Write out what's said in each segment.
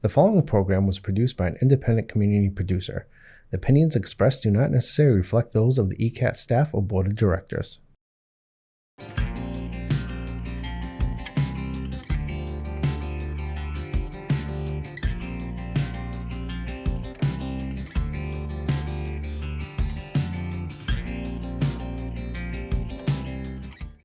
The following program was produced by an independent community producer. The opinions expressed do not necessarily reflect those of the ECAT staff or board of directors.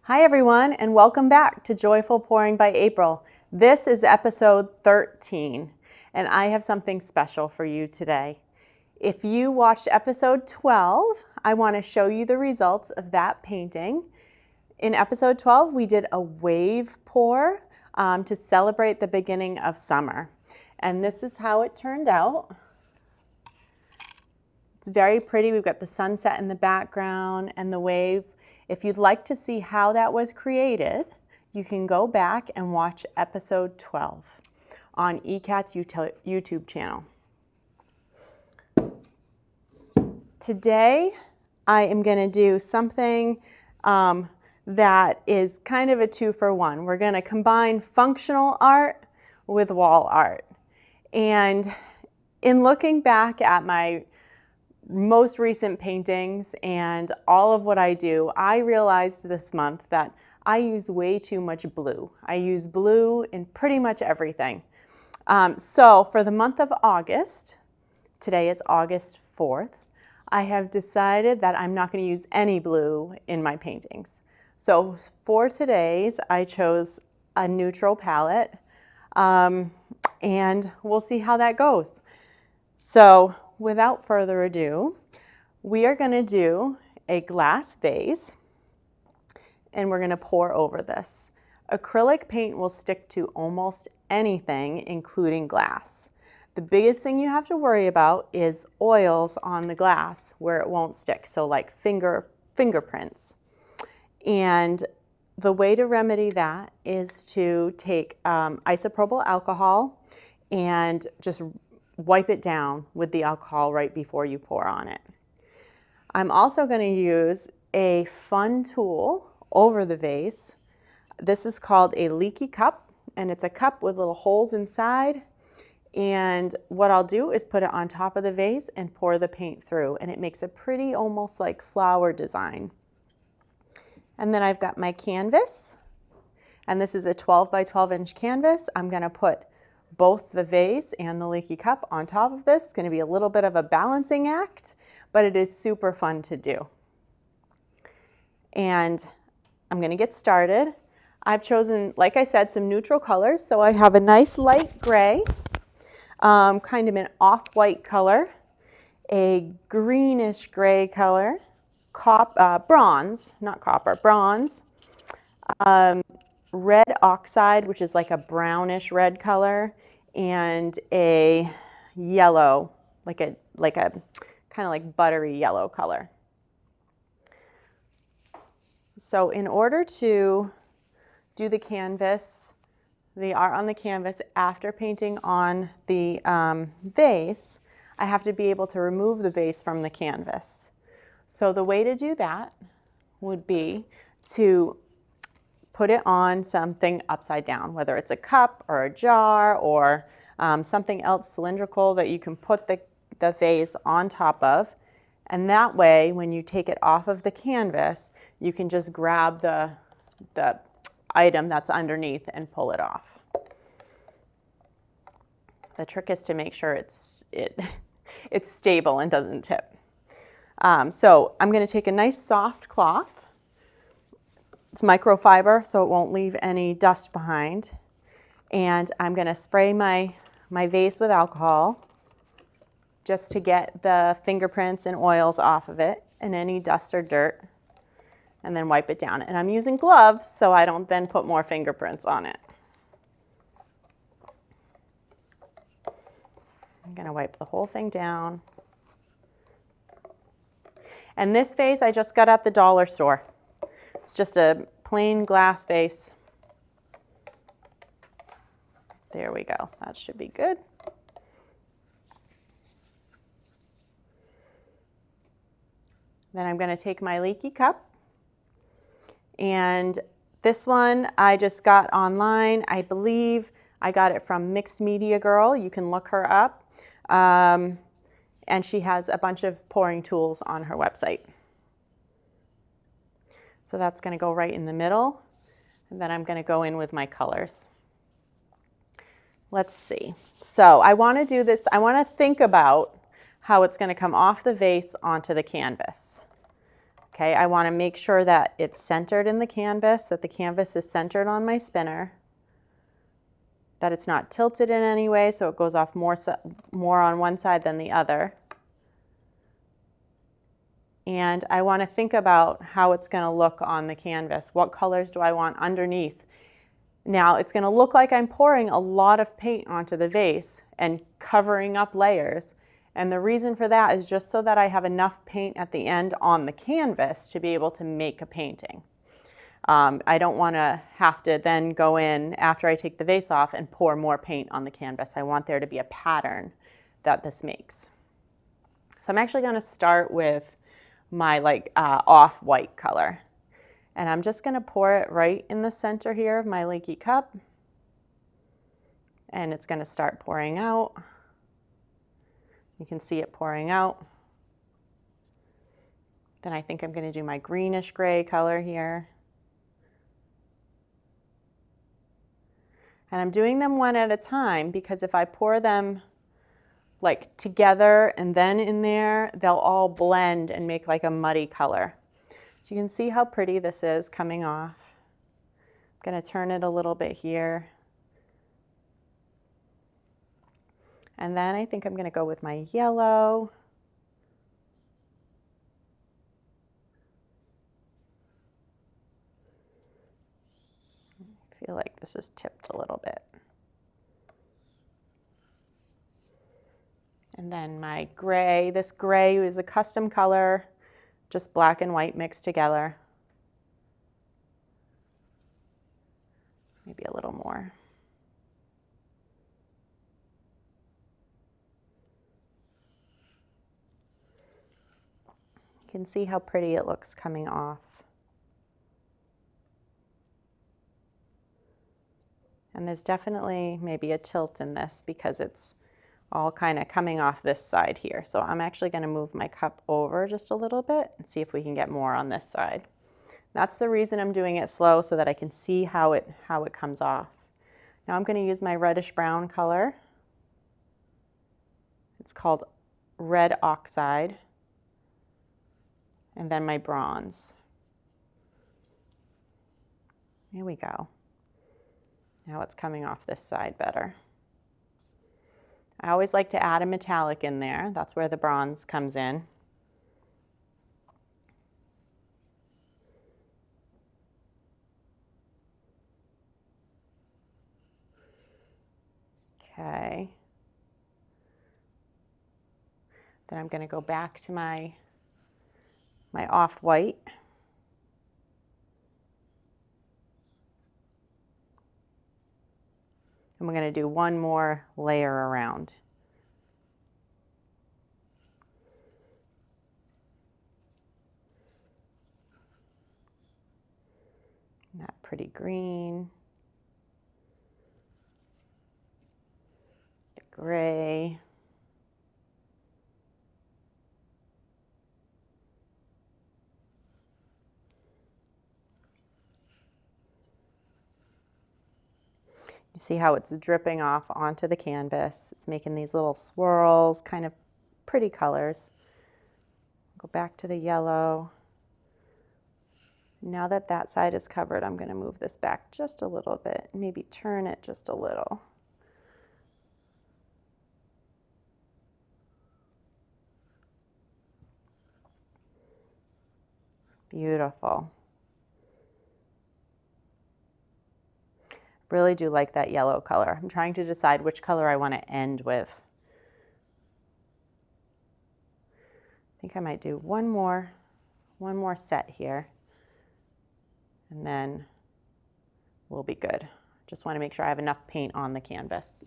Hi everyone, and welcome back to Joyful Pouring by April. This is episode 13, and I have something special for you today. If you watched episode 12, I want to show you the results of that painting. In episode 12, we did a wave pour to celebrate the beginning of summer. And this is how it turned out. It's very pretty. We've got the sunset in the background and the wave. If you'd like to see how that was created, you can go back and watch episode 12 on ECAT's YouTube channel. Today, I am going to do something that is kind of a 2-for-1. We're going to combine functional art with wall art. And in looking back at my most recent paintings and all of what I do, I realized this month that I use way too much blue. I use blue in pretty much everything. So for the month of August, today is August 4th, I have decided that I'm not going to use any blue in my paintings. So for today's, I chose a neutral palette, and we'll see how that goes. So without further ado, we are going to do a glass vase, and we're going to pour over this. Acrylic paint will stick to almost anything, including glass. The biggest thing you have to worry about is oils on the glass where it won't stick, so like fingerprints. And the way to remedy that is to take isopropyl alcohol and just wipe it down with the alcohol right before you pour on it. I'm also going to use a fun tool over the vase. This is called a leaky cup, and it's a cup with little holes inside. And what I'll do is put it on top of the vase and pour the paint through, and it makes a pretty almost like flower design. And then I've got my canvas, and this is a 12 by 12 inch canvas. I'm going to put both the vase and the leaky cup on top of this. It's going to be a little bit of a balancing act, but it is super fun to do. And I'm going to get started. I've chosen, like I said, some neutral colors. So I have a nice light gray, kind of an off-white color, a greenish gray color, bronze, not copper, bronze, red oxide, which is like a brownish red color, and a yellow, like a kind of like buttery yellow color. So in order to do the canvas, the art on the canvas after painting on the vase, I have to be able to remove the vase from the canvas. So the way to do that would be to put it on something upside down, whether it's a cup or a jar or something else cylindrical that you can put the vase on top of. And that way, when you take it off of the canvas, you can just grab the item that's underneath and pull it off. The trick is to make sure it's stable and doesn't tip. So I'm going to take a nice soft cloth. It's microfiber, so it won't leave any dust behind. And I'm going to spray my vase with alcohol just to get the fingerprints and oils off of it and any dust or dirt, and then wipe it down. And I'm using gloves so I don't then put more fingerprints on it. I'm going to wipe the whole thing down. And this vase I just got at the dollar store. It's just a plain glass vase. There we go. That should be good. Then I'm going to take my leaky cup, and this one I just got online. I believe I got it from Mixed Media Girl. You can look her up. And she has a bunch of pouring tools on her website. So that's going to go right in the middle. And then I'm going to go in with my colors. Let's see. So I want to do this. I want to think about how it's going to come off the vase onto the canvas. Okay, I want to make sure that it's centered in the canvas, that the canvas is centered on my spinner, that it's not tilted in any way so it goes off more on one side than the other. And I want to think about how it's going to look on the canvas. What colors do I want underneath? Now, it's going to look like I'm pouring a lot of paint onto the vase and covering up layers. And the reason for that is just so that I have enough paint at the end on the canvas to be able to make a painting. I don't want to have to then go in after I take the vase off and pour more paint on the canvas. I want there to be a pattern that this makes. So I'm actually going to start with my off-white color. And I'm just going to pour it right in the center here of my Leaky cup. And it's going to start pouring out. You can see it pouring out. Then I think I'm going to do my greenish gray color here. And I'm doing them one at a time because if I pour them like together and then in there, they'll all blend and make like a muddy color. So you can see how pretty this is coming off. I'm going to turn it a little bit here. And then I think I'm going to go with my yellow. I feel like this is tipped a little bit. And then my gray. This gray is a custom color, just black and white mixed together. Maybe a little more. You can see how pretty it looks coming off. And there's definitely maybe a tilt in this because it's all kind of coming off this side here. So I'm actually going to move my cup over just a little bit and see if we can get more on this side. That's the reason I'm doing it slow, so that I can see how it comes off. Now I'm going to use my reddish brown color. It's called Red Oxide. And then my bronze. Here we go. Now it's coming off this side better. I always like to add a metallic in there. That's where the bronze comes in. Okay. Then I'm going to go back to my off-white. And we're going to do one more layer around. That pretty green. The gray. You see how it's dripping off onto the canvas. It's making these little swirls, kind of pretty colors. Go back to the yellow. Now that that side is covered, I'm going to move this back just a little bit, maybe turn it just a little. Beautiful. Really do like that yellow color. I'm trying to decide which color I want to end with. I think I might do one more set here, and then we'll be good. Just want to make sure I have enough paint on the canvas.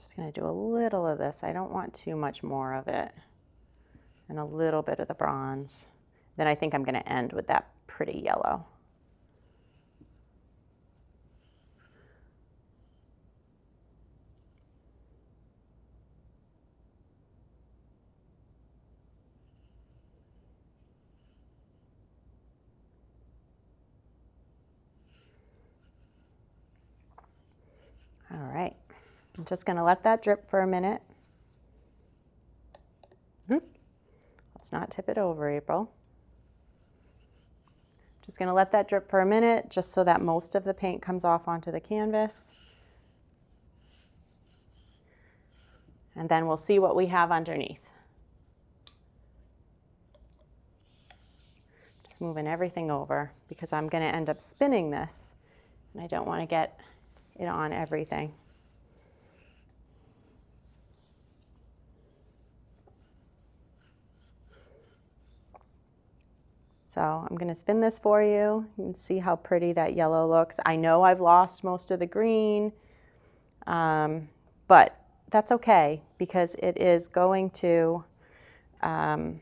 Just going to do a little of this. I don't want too much more of it. And a little bit of the bronze. Then I think I'm going to end with that pretty yellow. All right, I'm just going to let that drip for a minute. Let's not tip it over, April. Just going to let that drip for a minute just so that most of the paint comes off onto the canvas. And then we'll see what we have underneath. Just moving everything over because I'm going to end up spinning this and I don't want to get it on everything. So I'm going to spin this for you. You can see how pretty that yellow looks. I know I've lost most of the green, but that's okay because it is going to, the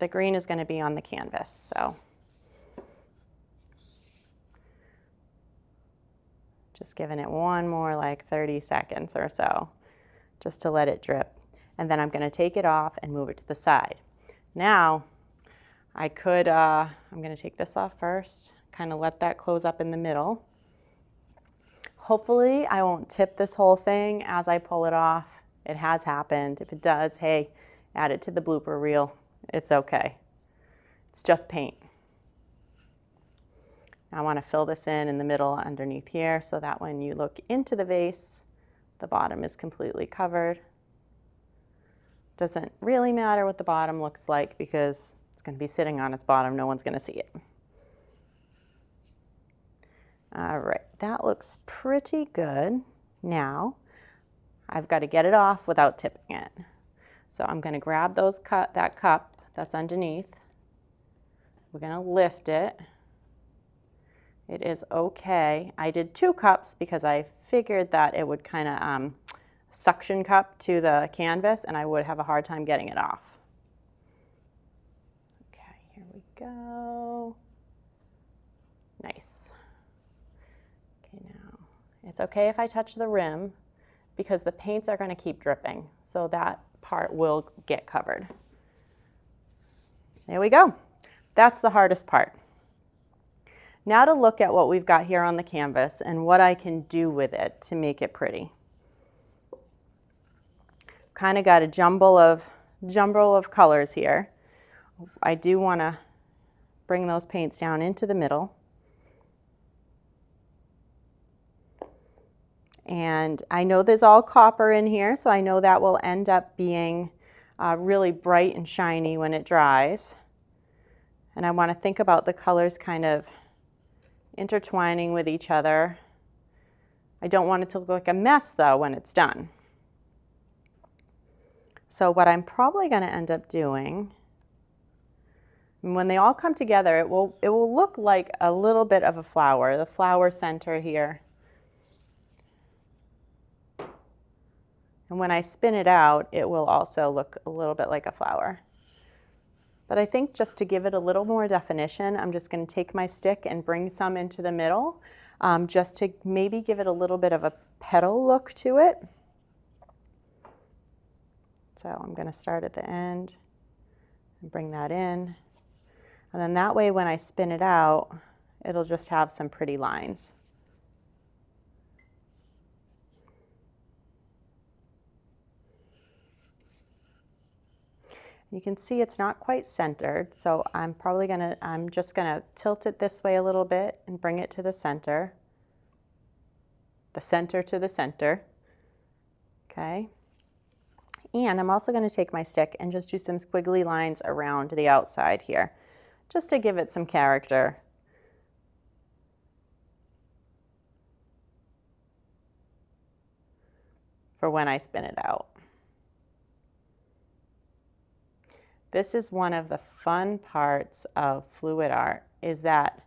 green is going to be on the canvas. So just giving it one more like 30 seconds or so just to let it drip. And then I'm going to take it off and move it to the side. Now, I could, I'm going to take this off first, kind of let that close up in the middle. Hopefully, I won't tip this whole thing as I pull it off. It has happened. If it does, hey, add it to the blooper reel. It's okay. It's just paint. Now I want to fill this in the middle underneath here so that when you look into the vase, the bottom is completely covered. Doesn't really matter what the bottom looks like because it's going to be sitting on its bottom. No one's going to see it. All right, that looks pretty good. Now, I've got to get it off without tipping it. So I'm going to grab that cup that's underneath. We're going to lift it. It is okay. I did 2 cups because I figured that it would kind of suction cup to the canvas and I would have a hard time getting it off. Okay, here we go. Nice. Okay, now it's okay if I touch the rim because the paints are going to keep dripping, so that part will get covered. There we go. That's the hardest part. Now to look at what we've got here on the canvas and what I can do with it to make it pretty. Kind of got a jumble of colors here. I do want to bring those paints down into the middle. And I know there's all copper in here, so I know that will end up being really bright and shiny when it dries. And I want to think about the colors kind of intertwining with each other. I don't want it to look like a mess though when it's done. So what I'm probably going to end up doing, when they all come together, it will look like a little bit of a flower, the flower center here. And when I spin it out, it will also look a little bit like a flower. But I think just to give it a little more definition, I'm just going to take my stick and bring some into the middle, just to maybe give it a little bit of a petal look to it. So I'm going to start at the end and bring that in. And then that way when I spin it out, it'll just have some pretty lines. You can see it's not quite centered, so I'm just going to tilt it this way a little bit and bring it to the center. The center to the center. Okay. And I'm also going to take my stick and just do some squiggly lines around the outside here, just to give it some character. For when I spin it out. This is one of the fun parts of fluid art, is that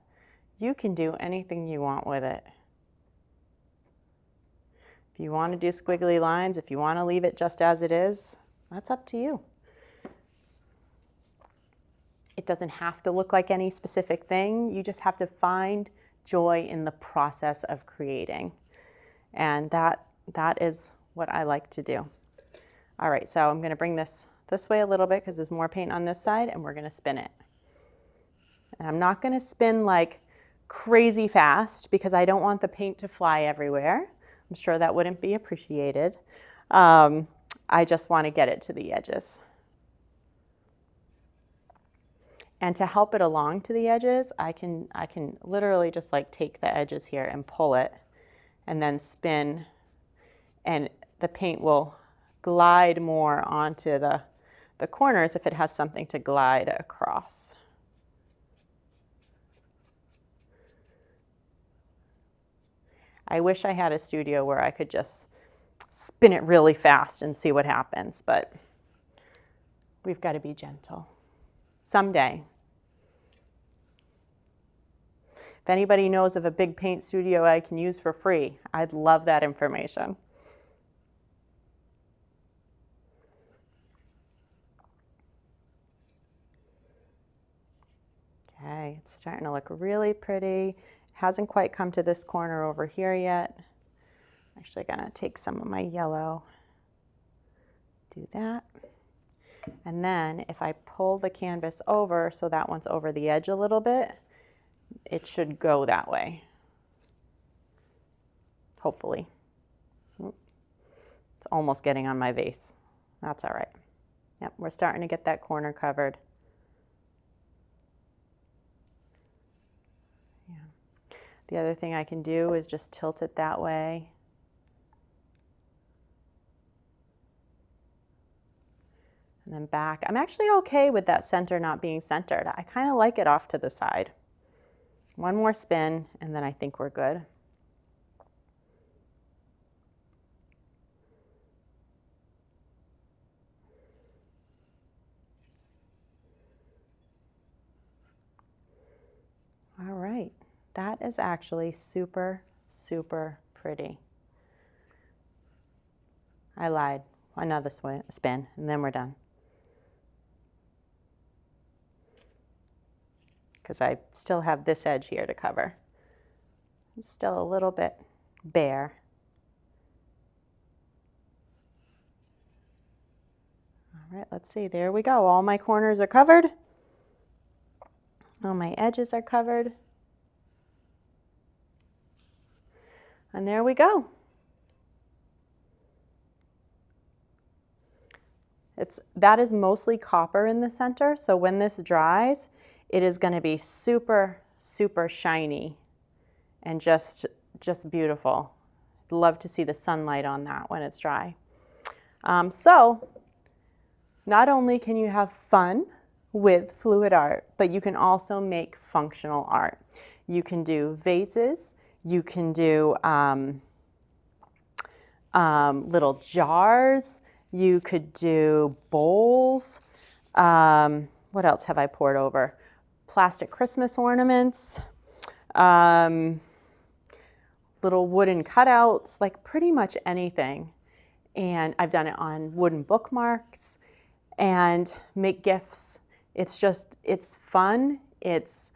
you can do anything you want with it. If you want to do squiggly lines, if you want to leave it just as it is, that's up to you. It doesn't have to look like any specific thing. You just have to find joy in the process of creating. And that is what I like to do. All right, so I'm going to bring this way a little bit because there's more paint on this side, and we're going to spin it. And I'm not going to spin like crazy fast because I don't want the paint to fly everywhere. I'm sure that wouldn't be appreciated. I just want to get it to the edges. And to help it along to the edges, I can literally just like take the edges here and pull it and then spin, and the paint will glide more onto the corners if it has something to glide across. I wish I had a studio where I could just spin it really fast and see what happens, but we've got to be gentle. Someday. If anybody knows of a big paint studio I can use for free, I'd love that information. Okay, it's starting to look really pretty. Hasn't quite come to this corner over here yet. I'm actually gonna take some of my yellow, do that. And then if I pull the canvas over so that one's over the edge a little bit, it should go that way. Hopefully. It's almost getting on my vase. That's all right. Yep, we're starting to get that corner covered. The other thing I can do is just tilt it that way. And then back. I'm actually okay with that center not being centered. I kind of like it off to the side. One more spin, and then I think we're good. All right. That is actually super, super pretty. I lied. Another spin, and then we're done. Because I still have this edge here to cover. It's still a little bit bare. All right, let's see. There we go. All my corners are covered. All my edges are covered. And there we go. That is mostly copper in the center, so when this dries, it is going to be super, super shiny and just beautiful. I'd love to see the sunlight on that when it's dry. So not only can you have fun with fluid art, but you can also make functional art. You can do vases. You can do little jars. You could do bowls. What else have I poured over? Plastic Christmas ornaments, little wooden cutouts, like pretty much anything. And I've done it on wooden bookmarks and make gifts. It's fun. It's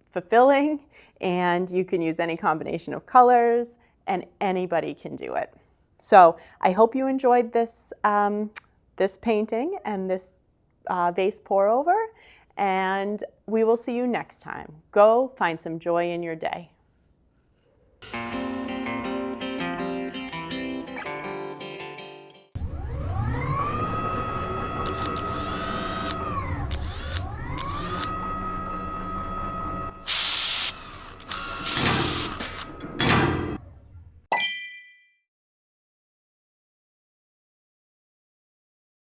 fulfilling, and you can use any combination of colors, and anybody can do it. So I hope you enjoyed this, this painting and this vase pour over, and we will see you next time. Go find some joy in your day.